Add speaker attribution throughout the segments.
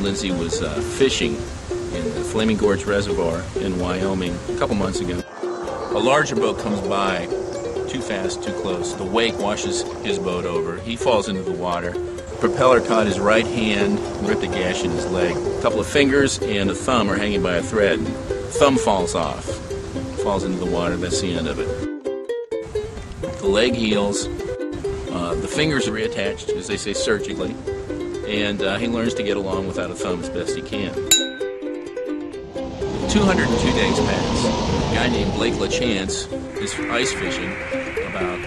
Speaker 1: Lindsay was fishing in the Flaming Gorge Reservoir in Wyoming a couple months ago. A larger boat comes by, too fast, too close. The wake washes his boat over. He falls into the water. Propeller caught his right hand and ripped a gash in his leg. A couple of fingers and a thumb are hanging by a thread. Thumb falls off, falls into the water. That's the end of it. The leg heals. The fingers are reattached, as they say, surgically. And he learns to get along without a thumb as best he can. 202 days pass. A guy named Blake LaChance is ice fishing about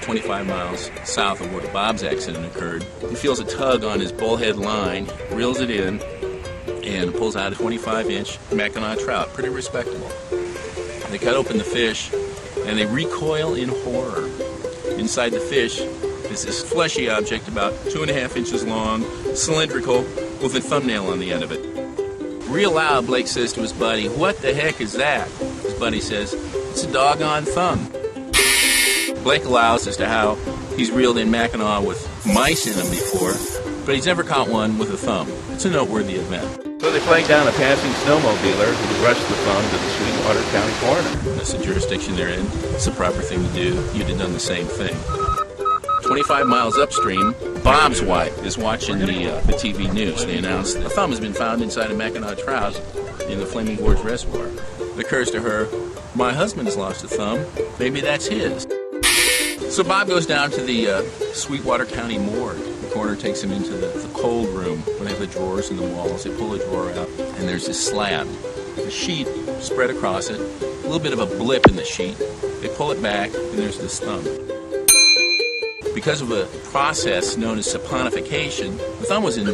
Speaker 1: 25 miles south of where Bob's accident occurred. He feels a tug on his bullhead line, reels it in, and pulls out a 25-inch Mackinaw trout. Pretty respectable. They cut open the fish, and they recoil in horror. Inside the fish is this fleshy object about 2.5 inches long, cylindrical, with a thumbnail on the end of it. Real loud, Blake says to his buddy, "What the heck is that?" His buddy says, "It's a doggone thumb." Blake allows as to how he's reeled in Mackinaw with mice in them before, but he's never caught one with a thumb. It's a noteworthy event. So they flagged down a passing snowmobiler who rushed the thumb to the Sweetwater County coroner. That's the jurisdiction they're in. It's the proper thing to do. You'd have done the same thing. 25 miles upstream, Bob's wife is watching the TV news. They announce that a thumb has been found inside a Mackinaw trout in the Flaming Gorge Reservoir. It occurs to her, my husband has lost a thumb. Maybe that's his. So Bob goes down to the Sweetwater County morgue. The coroner takes him into the cold room where they have the drawers in the walls. They pull a drawer out, and there's this slab. The sheet spread across it, a little bit of a blip in the sheet. They pull it back, and there's this thumb. Because of a process known as saponification, the thumb was in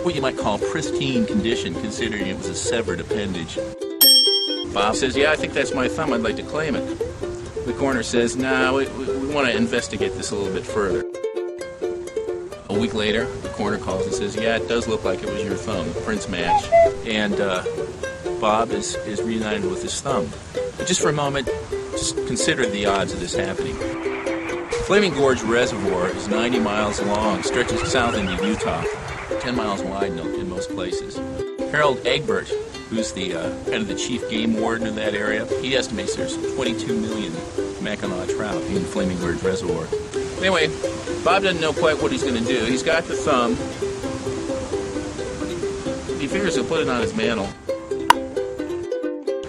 Speaker 1: what you might call pristine condition, considering it was a severed appendage. Bob says, "Yeah, I think that's my thumb. I'd like to claim it." The coroner says, "No, we want to investigate this a little bit further." A week later, the coroner calls and says, "Yeah, it does look like it was your thumb. The prints match." And Bob is reunited with his thumb. But just for a moment, just consider the odds of this happening. Flaming Gorge Reservoir is 90 miles long, stretches south into Utah, 10 miles wide in most places. Harold Egbert, who's the kind of the chief game warden of that area, he estimates there's 22 million Mackinaw trout in Flaming Gorge Reservoir. Anyway, Bob doesn't know quite what he's going to do. He's got the thumb. He figures he'll put it on his mantle.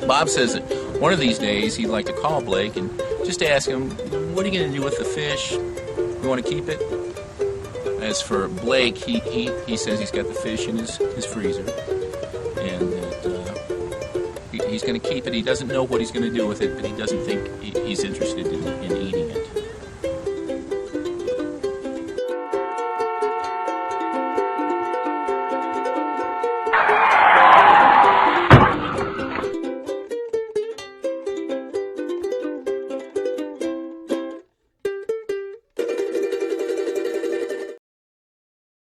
Speaker 1: Bob says that one of these days he'd like to call Blake and just ask him, what are you going to do with the fish? You want to keep it? As for Blake, he says he's got the fish in his freezer, and that he's going to keep it. He doesn't know what he's going to do with it, but he doesn't think he's interested in eating it.